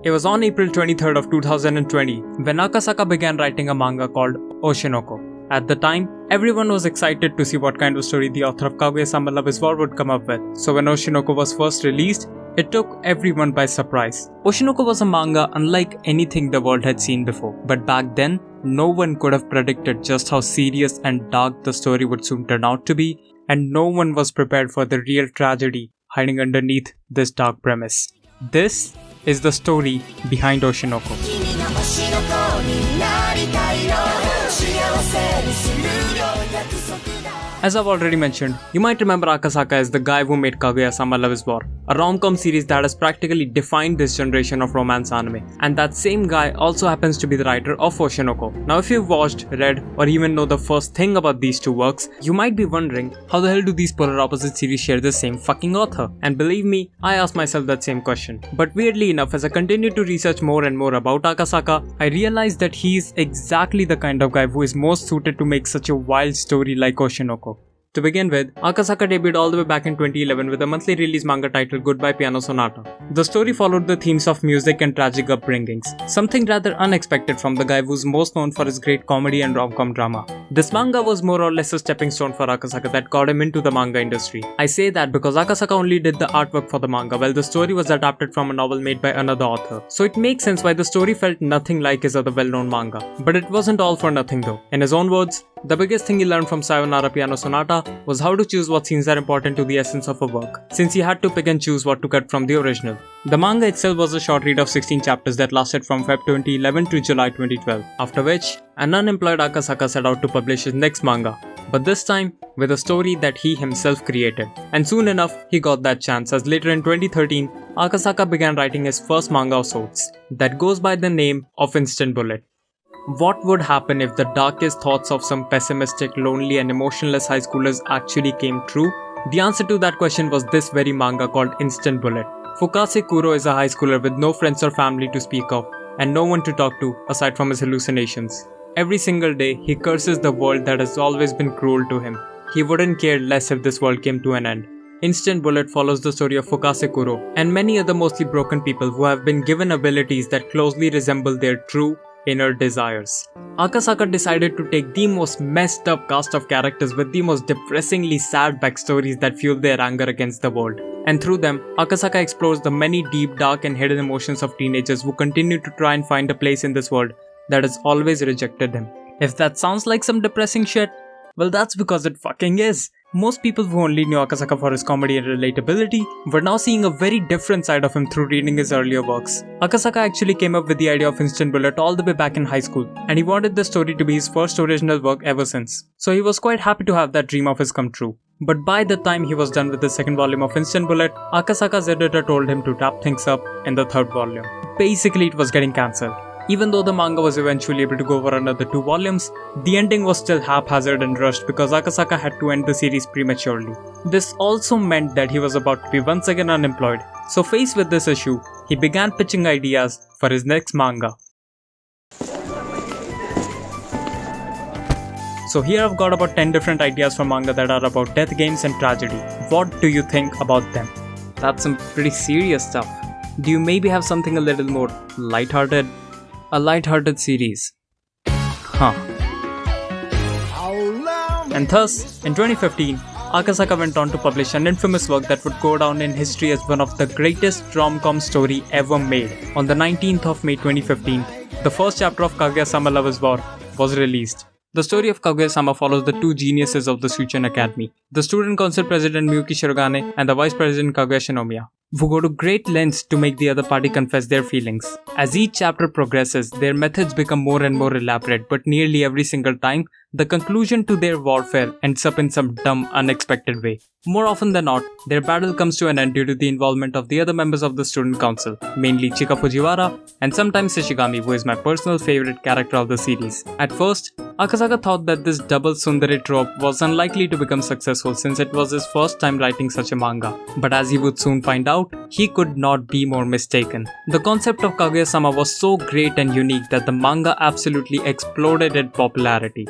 It was on April 23rd of 2020 when Akasaka began writing a manga called Oshinoko. At the time, everyone was excited to see what kind of story the author of Kaguya-sama Love is War would come up with. So when Oshinoko was first released, it took everyone by surprise. Oshinoko was a manga unlike anything the world had seen before. But back then, no one could have predicted just how serious and dark the story would soon turn out to be, and no one was prepared for the real tragedy hiding underneath this dark premise. This is the story behind Oshinoko. As I've already mentioned, you might remember Akasaka as the guy who made Kaguya-sama Love is War, a rom-com series that has practically defined this generation of romance anime. And that same guy also happens to be the writer of Oshinoko. Now if you've watched, read, or even know the first thing about these two works, you might be wondering, how the hell do these polar opposite series share the same fucking author? And believe me, I asked myself that same question. But weirdly enough, as I continued to research more and more about Akasaka, I realized that he's exactly the kind of guy who is most suited to make such a wild story like Oshinoko. To begin with, Akasaka debuted all the way back in 2011 with a monthly release manga titled Goodbye Piano Sonata. The story followed the themes of music and tragic upbringings, something rather unexpected from the guy who's most known for his great comedy and rom-com drama. This manga was more or less a stepping stone for Akasaka that got him into the manga industry. I say that because Akasaka only did the artwork for the manga while the story was adapted from a novel made by another author. So it makes sense why the story felt nothing like his other well-known manga. But it wasn't all for nothing though. In his own words, the biggest thing he learned from Sayonara Piano Sonata was how to choose what scenes are important to the essence of a work, since he had to pick and choose what to cut from the original. The manga itself was a short read of 16 chapters that lasted from Feb 2011 to July 2012, after which an unemployed Akasaka set out to publish his next manga, but this time with a story that he himself created. And soon enough, he got that chance as later in 2013, Akasaka began writing his first manga of sorts, that goes by the name of Instant Bullet. What would happen if the darkest thoughts of some pessimistic, lonely and emotionless high schoolers actually came true? The answer to that question was this very manga called Instant Bullet. Fukase Kuro is a high schooler with no friends or family to speak of, and no one to talk to aside from his hallucinations. Every single day, he curses the world that has always been cruel to him. He wouldn't care less if this world came to an end. Instant Bullet follows the story of Fukase Kuro and many other mostly broken people who have been given abilities that closely resemble their true inner desires. Akasaka decided to take the most messed up cast of characters with the most depressingly sad backstories that fuel their anger against the world. And through them, Akasaka explores the many deep, dark and hidden emotions of teenagers who continue to try and find a place in this world that has always rejected them. If that sounds like some depressing shit, well that's because it fucking is. Most people who only knew Akasaka for his comedy and relatability were now seeing a very different side of him through reading his earlier works. Akasaka actually came up with the idea of Instant Bullet all the way back in high school, and he wanted the story to be his first original work ever since. So he was quite happy to have that dream of his come true. But by the time he was done with the second volume of Instant Bullet, Akasaka's editor told him to wrap things up in the third volume. Basically, it was getting cancelled. Even though the manga was eventually able to go for another 2 volumes, the ending was still haphazard and rushed because Akasaka had to end the series prematurely. This also meant that he was about to be once again unemployed, so faced with this issue, he began pitching ideas for his next manga. So here I've got about 10 different ideas for manga that are about death games and tragedy. What do you think about them? That's some pretty serious stuff. Do you maybe have something a little more lighthearted? A light-hearted series. Huh. And thus, in 2015, Akasaka went on to publish an infamous work that would go down in history as one of the greatest rom-com story ever made. On the 19th of May 2015, the first chapter of Kaguya-sama Love is War was released. The story of Kaguya-sama follows the two geniuses of the Suichon Academy, the student council president Miyuki Shirogane and the vice president Kaguya Shinomiya, who go to great lengths to make the other party confess their feelings. As each chapter progresses, their methods become more and more elaborate, but nearly every single time, the conclusion to their warfare ends up in some dumb, unexpected way. More often than not, their battle comes to an end due to the involvement of the other members of the student council, mainly Chika Fujiwara and sometimes Shishigami, who is my personal favorite character of the series. At first, Akasaka thought that this double tsundere trope was unlikely to become successful since it was his first time writing such a manga, but as he would soon find out, he could not be more mistaken. The concept of Kaguya-sama was so great and unique that the manga absolutely exploded in popularity.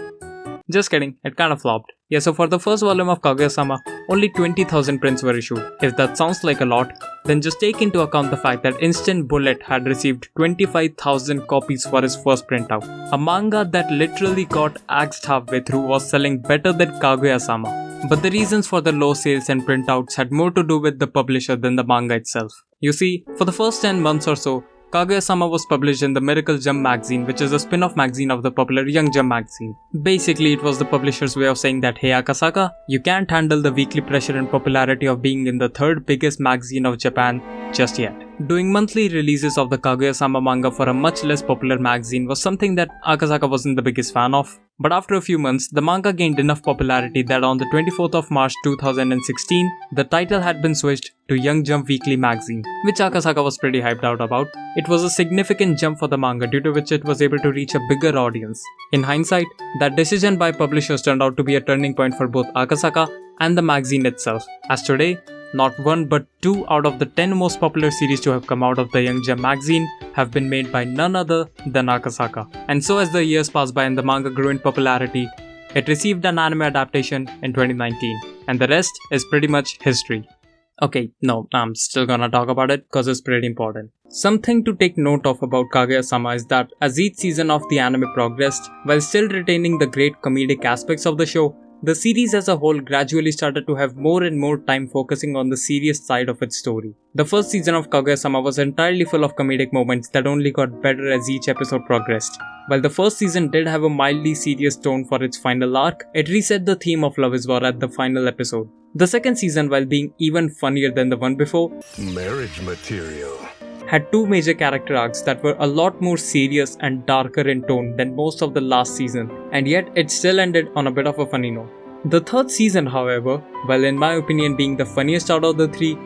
Just kidding, it kind of flopped. Yeah, so for the first volume of Kaguya-sama, only 20,000 prints were issued. If that sounds like a lot, then just take into account the fact that Instant Bullet had received 25,000 copies for his first printout. A manga that literally got axed halfway through was selling better than Kaguya-sama. But the reasons for the low sales and printouts had more to do with the publisher than the manga itself. You see, for the first 10 months or so, Kaguya-sama was published in the Miracle Jump magazine, which is a spin-off magazine of the popular Young Jump magazine. Basically, it was the publisher's way of saying that, hey Akasaka, you can't handle the weekly pressure and popularity of being in the third biggest magazine of Japan just yet. Doing monthly releases of the Kaguya-sama manga for a much less popular magazine was something that Akasaka wasn't the biggest fan of. But after a few months, the manga gained enough popularity that on the 24th of March 2016, the title had been switched to Young Jump Weekly magazine, which Akasaka was pretty hyped out about. It was a significant jump for the manga, due to which it was able to reach a bigger audience. In hindsight, that decision by publishers turned out to be a turning point for both Akasaka and the magazine itself, as today, not one but 2 out of the 10 most popular series to have come out of the Young Jump magazine have been made by none other than Akasaka. And so as the years passed by and the manga grew in popularity, it received an anime adaptation in 2019, and the rest is pretty much history. Okay, no, I'm still gonna talk about it because it's pretty important. Something to take note of about Kaguya-sama is that as each season of the anime progressed, while still retaining the great comedic aspects of the show, the series as a whole gradually started to have more and more time focusing on the serious side of its story. The first season of Kaguya-sama was entirely full of comedic moments that only got better as each episode progressed. While the first season did have a mildly serious tone for its final arc, it reset the theme of love is war at the final episode. The second season, while being even funnier than the one before, marriage material, had 2 major character arcs that were a lot more serious and darker in tone than most of the last season, and yet it still ended on a bit of a funny note. The third season, however, while in my opinion being the funniest out of the 3,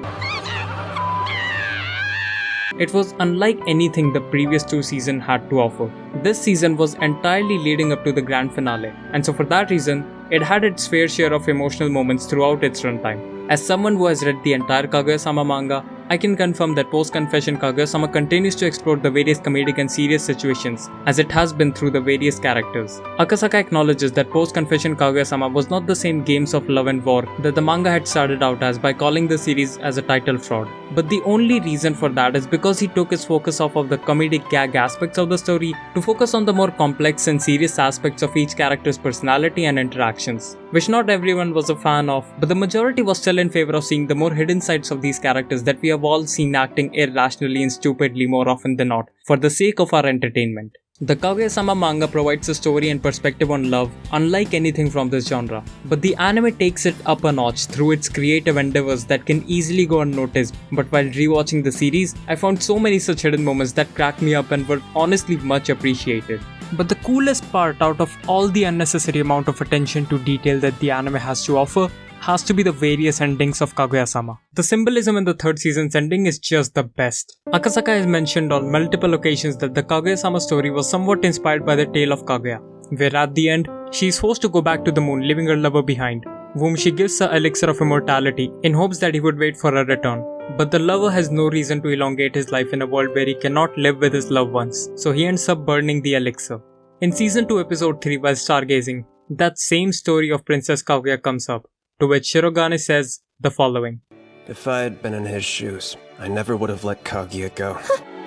it was unlike anything the previous 2 seasons had to offer. This season was entirely leading up to the grand finale, and so for that reason, it had its fair share of emotional moments throughout its runtime. As someone who has read the entire Kaguya-sama manga, I can confirm that post-confession Kaguya-sama continues to explore the various comedic and serious situations, as it has been through the various characters. Akasaka acknowledges that post-confession Kaguya-sama was not the same games of love and war that the manga had started out as by calling the series as a title fraud. But the only reason for that is because he took his focus off of the comedic gag aspects of the story to focus on the more complex and serious aspects of each character's personality and interactions, which not everyone was a fan of, but the majority was still in favor of seeing the more hidden sides of these characters that we have all seen acting irrationally and stupidly more often than not, for the sake of our entertainment. The Kaguya-sama manga provides a story and perspective on love unlike anything from this genre, but the anime takes it up a notch through its creative endeavors that can easily go unnoticed. But while rewatching the series, I found so many such hidden moments that cracked me up and were honestly much appreciated. But the coolest part out of all the unnecessary amount of attention to detail that the anime has to offer has to be the various endings of Kaguya-sama. The symbolism in the third season's ending is just the best. Akasaka has mentioned on multiple occasions that the Kaguya-sama story was somewhat inspired by the tale of Kaguya, where at the end, she is forced to go back to the moon leaving her lover behind, whom she gives the elixir of immortality in hopes that he would wait for her return. But the lover has no reason to elongate his life in a world where he cannot live with his loved ones, so he ends up burning the elixir. In Season 2 Episode 3 while stargazing, that same story of Princess Kaguya comes up, to which Shirogane says the following. If I had been in his shoes, I never would have let Kaguya go.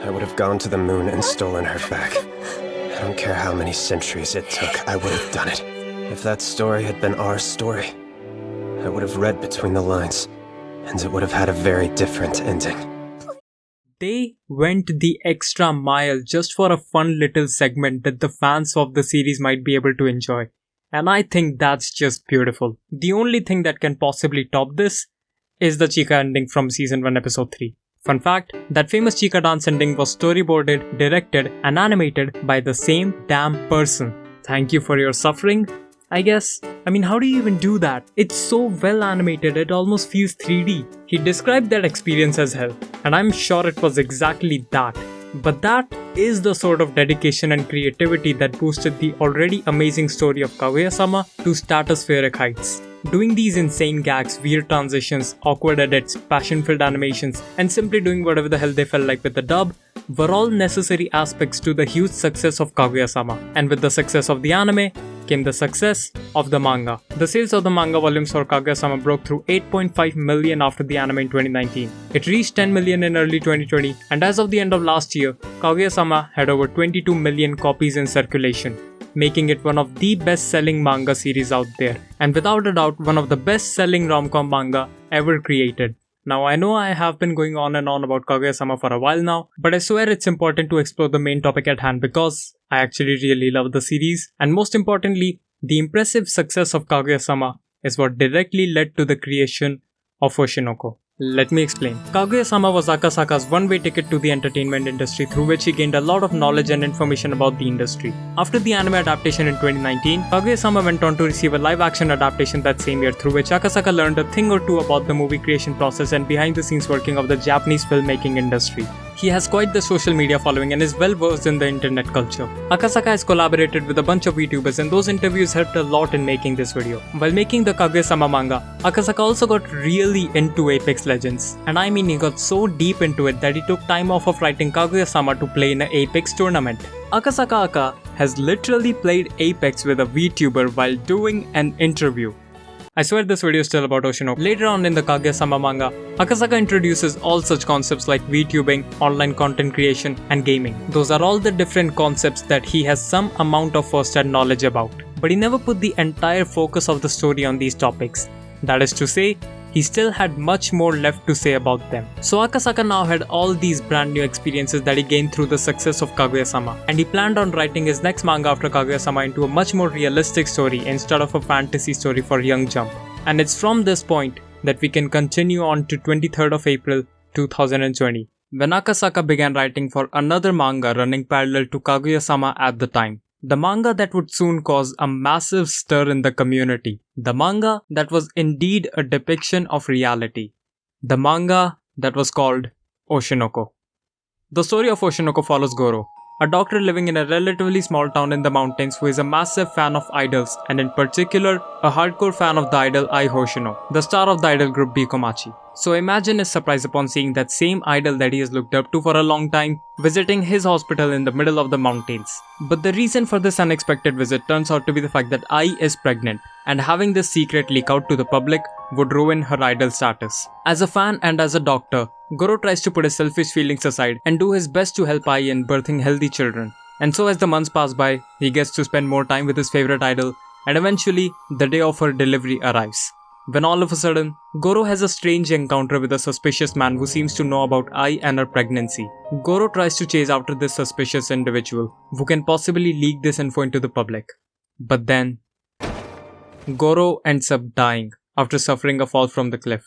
I would have gone to the moon and stolen her back. I don't care how many centuries it took, I would have done it. If that story had been our story, I would have read between the lines, and it would have had a very different ending. They went the extra mile just for a fun little segment that the fans of the series might be able to enjoy. And I think that's just beautiful. The only thing that can possibly top this is the Chica ending from Season 1 Episode 3. Fun fact, that famous Chica dance ending was storyboarded, directed and animated by the same damn person. Thank you for your suffering, I guess. I mean, how do you even do that? It's so well animated, it almost feels 3D. He described that experience as hell, and I'm sure it was exactly that. But that is the sort of dedication and creativity that boosted the already amazing story of Kaguya-sama to stratospheric heights. Doing these insane gags, weird transitions, awkward edits, passion-filled animations, and simply doing whatever the hell they felt like with the dub were all necessary aspects to the huge success of Kaguya-sama. And with the success of the anime came the success of the manga. The sales of the manga volumes for Kaguya-sama broke through 8.5 million after the anime in 2019. It reached 10 million in early 2020, and as of the end of last year, Kaguya-sama had over 22 million copies in circulation, making it one of the best-selling manga series out there, and without a doubt one of the best-selling rom-com manga ever created. Now I know I have been going on and on about Kaguya-sama for a while now, but I swear it's important to explore the main topic at hand because I actually really love the series, and most importantly, the impressive success of Kaguya-sama is what directly led to the creation of Oshinoko. Let me explain. Kaguya-sama was Akasaka's one-way ticket to the entertainment industry through which he gained a lot of knowledge and information about the industry. After the anime adaptation in 2019, Kaguya-sama went on to receive a live-action adaptation that same year through which Akasaka learned a thing or two about the movie creation process and behind-the-scenes working of the Japanese filmmaking industry. He has quite the social media following and is well versed in the internet culture. Akasaka has collaborated with a bunch of VTubers and those interviews helped a lot in making this video. While making the Kaguya-sama manga, Akasaka also got really into Apex Legends. And I mean he got so deep into it that he took time off of writing Kaguya-sama to play in an Apex tournament. Akasaka Aka has literally played Apex with a VTuber while doing an interview. I swear this video is still about Oshinoko. Later on in the Kaguya-sama manga, Akasaka introduces all such concepts like VTubing, online content creation, and gaming. Those are all the different concepts that he has some amount of first-hand knowledge about. But he never put the entire focus of the story on these topics. That is to say, he still had much more left to say about them. So Akasaka now had all these brand new experiences that he gained through the success of Kaguya-sama, and he planned on writing his next manga after Kaguya-sama into a much more realistic story instead of a fantasy story for Young Jump. And it's from this point that we can continue on to 23rd of April 2020, when Akasaka began writing for another manga running parallel to Kaguya-sama at the time. The manga that would soon cause a massive stir in the community. The manga that was indeed a depiction of reality. The manga that was called Oshinoko. The story of Oshinoko follows Goro, a doctor living in a relatively small town in the mountains who is a massive fan of idols and in particular a hardcore fan of the idol Ai Hoshino, the star of the idol group Bikomachi. So imagine his surprise upon seeing that same idol that he has looked up to for a long time visiting his hospital in the middle of the mountains. But the reason for this unexpected visit turns out to be the fact that Ai is pregnant, and having this secret leak out to the public would ruin her idol status. As a fan and as a doctor, Goro tries to put his selfish feelings aside and do his best to help Ai in birthing healthy children. And so as the months pass by, he gets to spend more time with his favorite idol, and eventually the day of her delivery arrives. When all of a sudden, Goro has a strange encounter with a suspicious man who seems to know about Ai and her pregnancy. Goro tries to chase after this suspicious individual who can possibly leak this info into the public. But then, Goro ends up dying after suffering a fall from the cliff.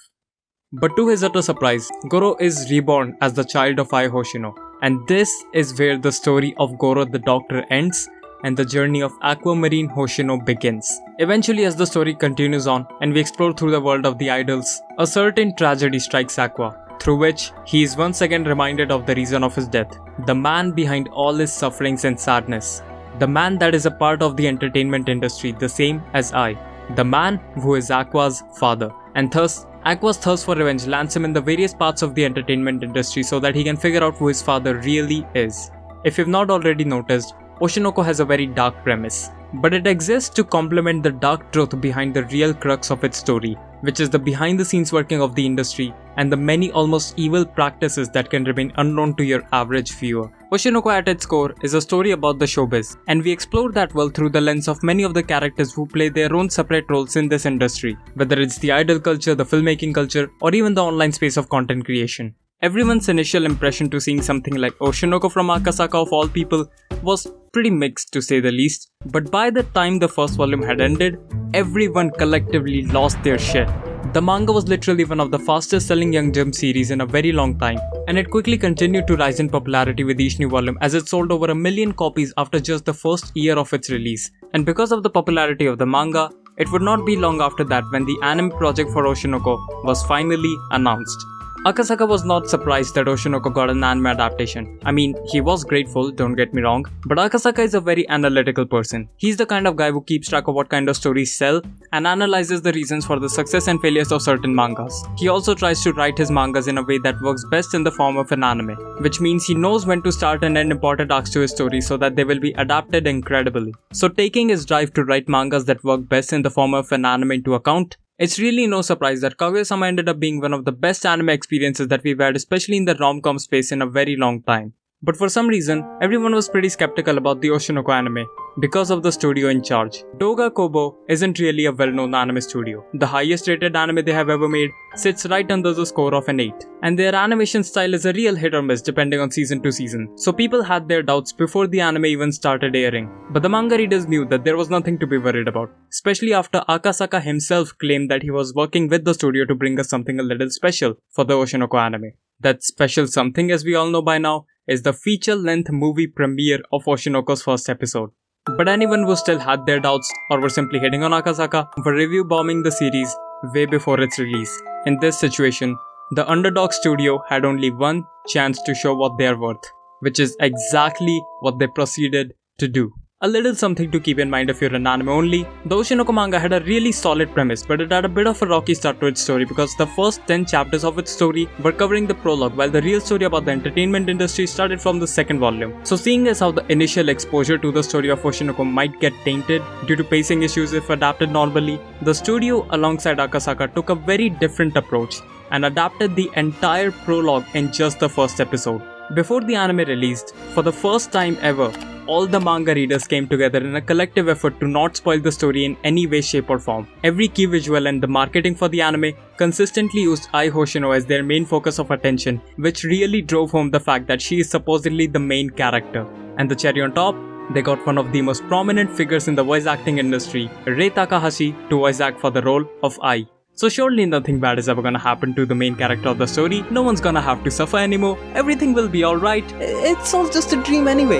But to his utter surprise, Goro is reborn as the child of Ai Hoshino. And this is where the story of Goro the Doctor ends and the journey of Aquamarine Hoshino begins. Eventually, as the story continues on and we explore through the world of the idols, a certain tragedy strikes Aqua, through which he is once again reminded of the reason of his death, the man behind all his sufferings and sadness, the man that is a part of the entertainment industry the same as Ai, the man who is Aqua's father. And thus, Aqua's thirst for revenge lands him in the various parts of the entertainment industry so that he can figure out who his father really is. If you've not already noticed, Oshinoko has a very dark premise, but it exists to complement the dark truth behind the real crux of its story, which is the behind-the-scenes working of the industry and the many almost evil practices that can remain unknown to your average viewer. Oshinoko at its core is a story about the showbiz, and we explore that world through the lens of many of the characters who play their own separate roles in this industry, whether it's the idol culture, the filmmaking culture, or even the online space of content creation. Everyone's initial impression to seeing something like Oshinoko from Akasaka of all people was pretty mixed to say the least, but by the time the first volume had ended, everyone collectively lost their shit. The manga was literally one of the fastest selling Young Jump series in a very long time, and it quickly continued to rise in popularity with each new volume as it sold over 1 million copies after just the first year of its release. And because of the popularity of the manga, it would not be long after that when the anime project for Oshinoko was finally announced. Akasaka was not surprised that Oshinoko got an anime adaptation. I mean, he was grateful, don't get me wrong, but Akasaka is a very analytical person. He's the kind of guy who keeps track of what kind of stories sell and analyzes the reasons for the success and failures of certain mangas. He also tries to write his mangas in a way that works best in the form of an anime, which means he knows when to start and end important arcs to his story so that they will be adapted incredibly. So taking his drive to write mangas that work best in the form of an anime into account, it's really no surprise that Kaguya-sama ended up being one of the best anime experiences that we've had, especially in the rom-com space, in a very long time. But for some reason, everyone was pretty skeptical about the Oshinoko anime because of the studio in charge. Doga Kobo isn't really a well-known anime studio. The highest rated anime they have ever made sits right under the score of an 8. And their animation style is a real hit or miss depending on season to season. So people had their doubts before the anime even started airing. But the manga readers knew that there was nothing to be worried about. Especially after Akasaka himself claimed that he was working with the studio to bring us something a little special for the Oshinoko anime. That special something, as we all know by now, is the feature-length movie premiere of Oshinoko's first episode. But anyone who still had their doubts or were simply hating on Akasaka were review bombing the series way before its release. In this situation, the underdog studio had only one chance to show what they are worth, which is exactly what they proceeded to do. A little something to keep in mind if you're an anime only, the Oshinoko manga had a really solid premise, but it had a bit of a rocky start to its story because the first 10 chapters of its story were covering the prologue, while the real story about the entertainment industry started from the second volume. So seeing as how the initial exposure to the story of Oshinoko might get tainted due to pacing issues if adapted normally, the studio alongside Akasaka took a very different approach and adapted the entire prologue in just the first episode. Before the anime released, for the first time ever, all the manga readers came together in a collective effort to not spoil the story in any way, shape or form. Every key visual and the marketing for the anime consistently used Ai Hoshino as their main focus of attention, which really drove home the fact that she is supposedly the main character. And the cherry on top, they got one of the most prominent figures in the voice acting industry, Rei Takahashi, to voice act for the role of Ai. So surely nothing bad is ever gonna happen to the main character of the story, no one's gonna have to suffer anymore, everything will be alright, it's all just a dream anyway.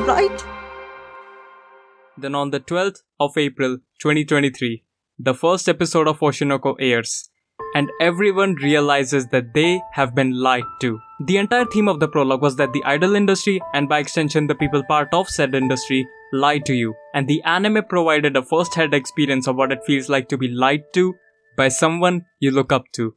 Right? Then on the 12th of April 2023, the first episode of Oshinoko airs, and everyone realizes that they have been lied to. The entire theme of the prologue was that the idol industry, and by extension the people part of said industry, lied to you, and the anime provided a first-hand experience of what it feels like to be lied to by someone you look up to.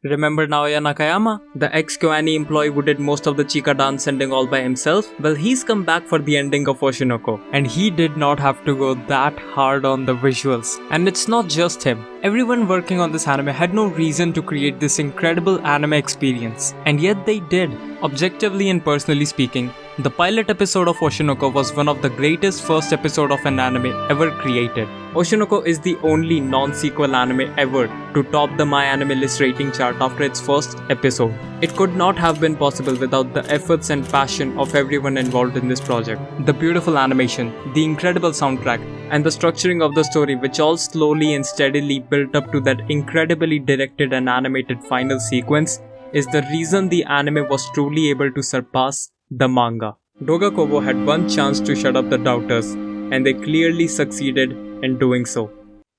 Remember Naoya Nakayama, the ex-Kyoani employee who did most of the Chika dance ending all by himself? Well, he's come back for the ending of Oshinoko, and he did not have to go that hard on the visuals. And it's not just him. Everyone working on this anime had no reason to create this incredible anime experience, and yet they did. Objectively and personally speaking, the pilot episode of Oshinoko was one of the greatest first episode of an anime ever created. Oshinoko is the only non-sequel anime ever to top the MyAnimeList rating chart after its first episode. It could not have been possible without the efforts and passion of everyone involved in this project. The beautiful animation, the incredible soundtrack, and the structuring of the story, which all slowly and steadily built up to that incredibly directed and animated final sequence, is the reason the anime was truly able to surpass the manga. Doga Kobo had one chance to shut up the doubters, and they clearly succeeded in doing so.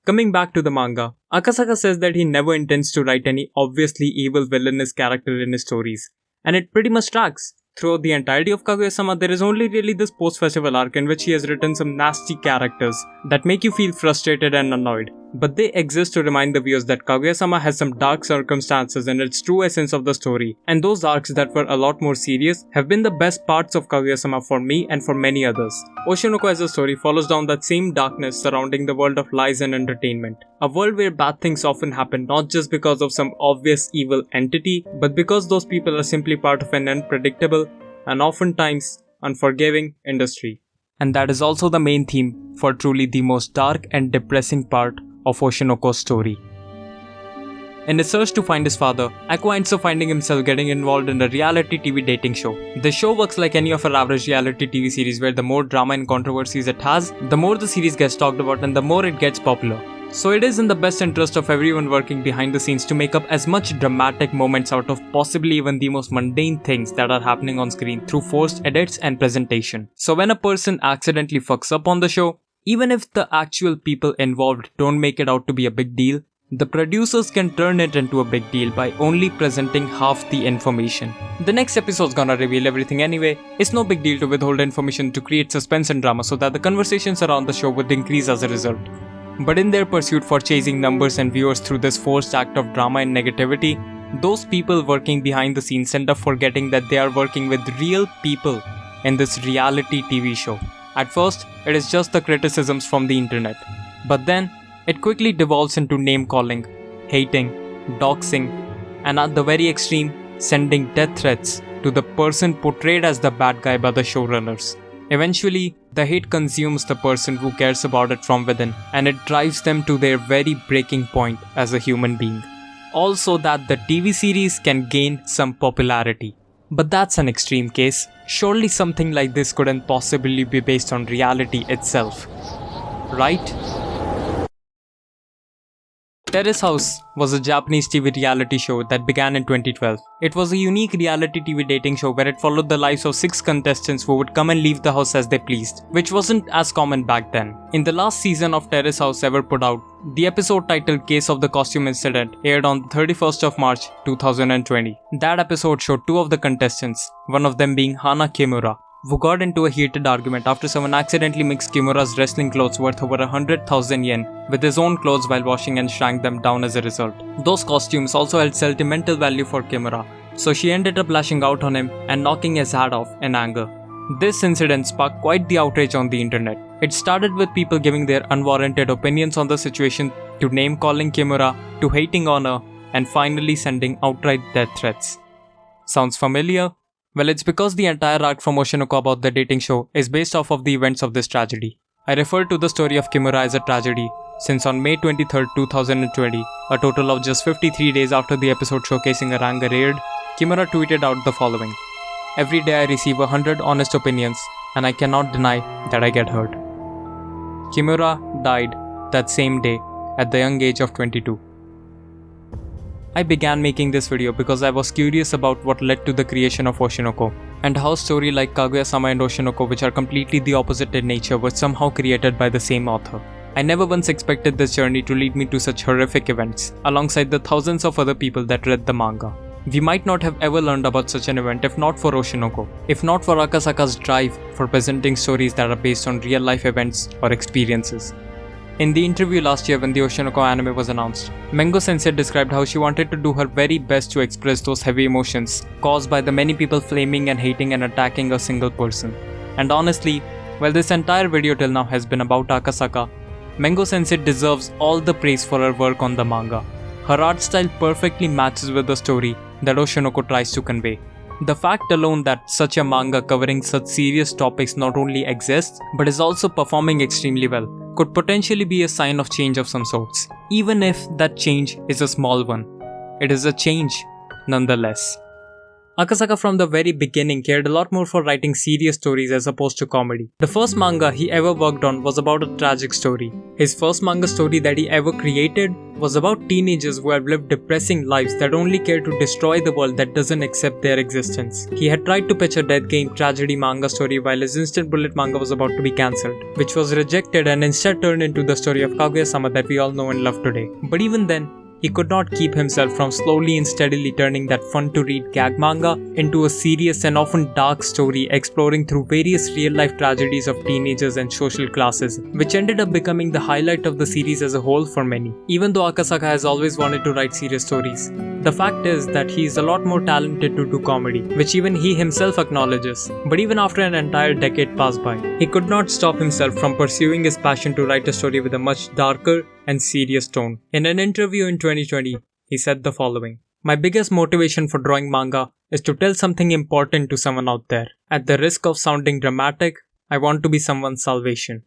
Coming back to the manga, Akasaka says that he never intends to write any obviously evil villainous character in his stories, and it pretty much tracks. Throughout the entirety of Kaguya-sama, there is only really this post-festival arc in which he has written some nasty characters that make you feel frustrated and annoyed. But they exist to remind the viewers that Kaguya-sama has some dark circumstances in its true essence of the story, and those arcs that were a lot more serious have been the best parts of Kaguya-sama for me and for many others. Oshinoko as a story follows down that same darkness surrounding the world of lies and entertainment. A world where bad things often happen not just because of some obvious evil entity, but because those people are simply part of an unpredictable and oftentimes unforgiving industry. And that is also the main theme for truly the most dark and depressing part of Oshinoko's story. In his search to find his father, Aqua ends up finding himself getting involved in a reality TV dating show. The show works like any of our average reality TV series where the more drama and controversies it has, the more the series gets talked about and the more it gets popular. So it is in the best interest of everyone working behind the scenes to make up as much dramatic moments out of possibly even the most mundane things that are happening on screen through forced edits and presentation. So when a person accidentally fucks up on the show, even if the actual people involved don't make it out to be a big deal, the producers can turn it into a big deal by only presenting half the information. The next episode's gonna reveal everything anyway. It's no big deal to withhold information to create suspense and drama so that the conversations around the show would increase as a result. But in their pursuit for chasing numbers and viewers through this forced act of drama and negativity, those people working behind the scenes end up forgetting that they are working with real people in this reality TV show. At first, it is just the criticisms from the internet. But then, it quickly devolves into name-calling, hating, doxing, and at the very extreme, sending death threats to the person portrayed as the bad guy by the showrunners. Eventually, the hate consumes the person who cares about it from within, and it drives them to their very breaking point as a human being. Also that the TV series can gain some popularity. But that's an extreme case. Surely something like this couldn't possibly be based on reality itself, right? Terrace House was a Japanese TV reality show that began in 2012. It was a unique reality TV dating show where it followed the lives of 6 contestants who would come and leave the house as they pleased, which wasn't as common back then. In the last season of Terrace House ever put out, the episode titled Case of the Costume Incident aired on the 31st of March 2020. That episode showed 2 of the contestants, one of them being Hana Kimura, who got into a heated argument after someone accidentally mixed Kimura's wrestling clothes worth over 100,000 yen with his own clothes while washing and shrank them down as a result. Those costumes also held sentimental value for Kimura, so she ended up lashing out on him and knocking his hat off in anger. This incident sparked quite the outrage on the internet. It started with people giving their unwarranted opinions on the situation, to name-calling Kimura, to hating on her, and finally sending outright death threats. Sounds familiar? Well, it's because the entire arc from Oshinoko about the dating show is based off of the events of this tragedy. I refer to the story of Kimura as a tragedy, since on May 23, 2020, a total of just 53 days after the episode showcasing her anger aired, Kimura tweeted out the following: "Every day I receive 100 honest opinions, and I cannot deny that I get hurt." Kimura died that same day at the young age of 22. I began making this video because I was curious about what led to the creation of Oshinoko, and how stories like Kaguya-sama and Oshinoko, which are completely the opposite in nature, were somehow created by the same author. I never once expected this journey to lead me to such horrific events, alongside the thousands of other people that read the manga. We might not have ever learned about such an event if not for Oshinoko, if not for Akasaka's drive for presenting stories that are based on real life events or experiences. In the interview last year when the Oshinoko anime was announced, Mengo Sensei described how she wanted to do her very best to express those heavy emotions caused by the many people flaming and hating and attacking a single person. And honestly, while this entire video till now has been about Akasaka, Mengo Sensei deserves all the praise for her work on the manga. Her art style perfectly matches with the story that Oshinoko tries to convey. The fact alone that such a manga covering such serious topics not only exists but is also performing extremely well could potentially be a sign of change of some sorts, even if that change is a small one. It is a change nonetheless. Akasaka from the very beginning cared a lot more for writing serious stories as opposed to comedy. The first manga he ever worked on was about a tragic story. His first manga story that he ever created was about teenagers who have lived depressing lives that only care to destroy the world that doesn't accept their existence. He had tried to pitch a death game tragedy manga story while his Instant Bullet manga was about to be cancelled, which was rejected and instead turned into the story of Kaguya-sama that we all know and love today. But even then, he could not keep himself from slowly and steadily turning that fun-to-read gag manga into a serious and often dark story exploring through various real-life tragedies of teenagers and social classes, which ended up becoming the highlight of the series as a whole for many. Even though Akasaka has always wanted to write serious stories, the fact is that he is a lot more talented to do comedy, which even he himself acknowledges. But even after an entire decade passed by, he could not stop himself from pursuing his passion to write a story with a much darker and serious tone. In an interview in 2020, he said the following: "My biggest motivation for drawing manga is to tell something important to someone out there. At the risk of sounding dramatic, I want to be someone's salvation."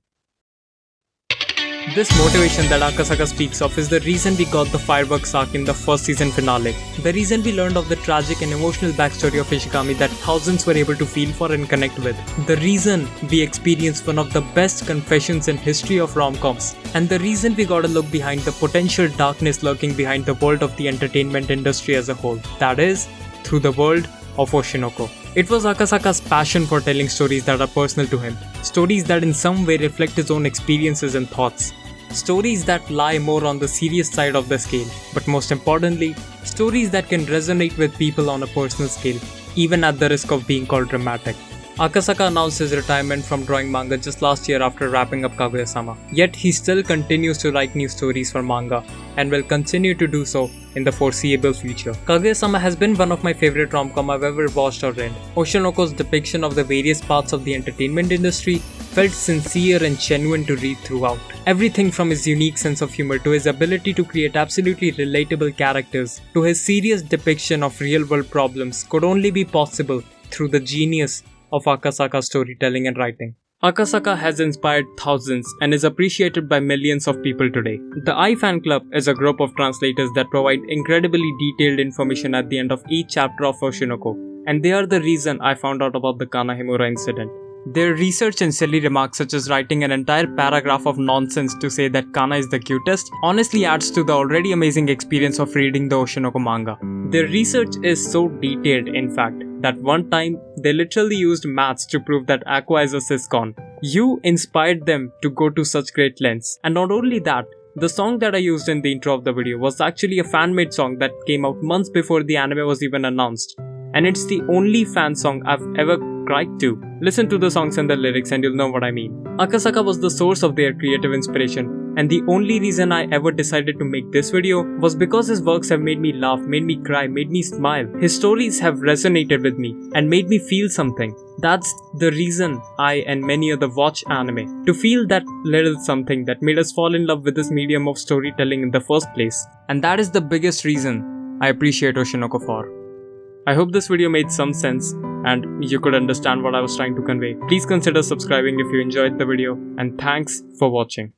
This motivation that Akasaka speaks of is the reason we got the fireworks arc in the first season finale. The reason we learned of the tragic and emotional backstory of Ishigami that thousands were able to feel for and connect with. The reason we experienced one of the best confessions in history of rom-coms. And the reason we got a look behind the potential darkness lurking behind the world of the entertainment industry as a whole. That is, through the world of Oshinoko. It was Akasaka's passion for telling stories that are personal to him, stories that in some way reflect his own experiences and thoughts. Stories that lie more on the serious side of the scale, but most importantly, stories that can resonate with people on a personal scale, even at the risk of being called dramatic. Akasaka announced his retirement from drawing manga just last year after wrapping up Kaguya-sama. Yet he still continues to write new stories for manga and will continue to do so in the foreseeable future. Kaguya-sama has been one of my favorite rom-com I've ever watched or read. Oshinoko's depiction of the various parts of the entertainment industry felt sincere and genuine to read throughout. Everything from his unique sense of humor to his ability to create absolutely relatable characters to his serious depiction of real-world problems could only be possible through the genius of Akasaka storytelling and writing. Akasaka has inspired thousands and is appreciated by millions of people today. The I Fan Club is a group of translators that provide incredibly detailed information at the end of each chapter of Oshinoko, and they are the reason I found out about the Hana Kimura incident. Their research and silly remarks such as writing an entire paragraph of nonsense to say that Kana is the cutest honestly adds to the already amazing experience of reading the Oshinoko manga. Their research is so detailed, in fact, that one time they literally used maths to prove that Aqua is a siscon. You inspired them to go to such great lengths. And not only that, the song that I used in the intro of the video was actually a fan-made song that came out months before the anime was even announced. And it's the only fan song I've ever cried to. Listen to the songs and the lyrics and you'll know what I mean. Akasaka was the source of their creative inspiration, and the only reason I ever decided to make this video was because his works have made me laugh, made me cry, made me smile. His stories have resonated with me and made me feel something. That's the reason I and many other watch anime, to feel that little something that made us fall in love with this medium of storytelling in the first place. And that is the biggest reason I appreciate Oshinoko for. I hope this video made some sense and you could understand what I was trying to convey. Please consider subscribing if you enjoyed the video, and thanks for watching.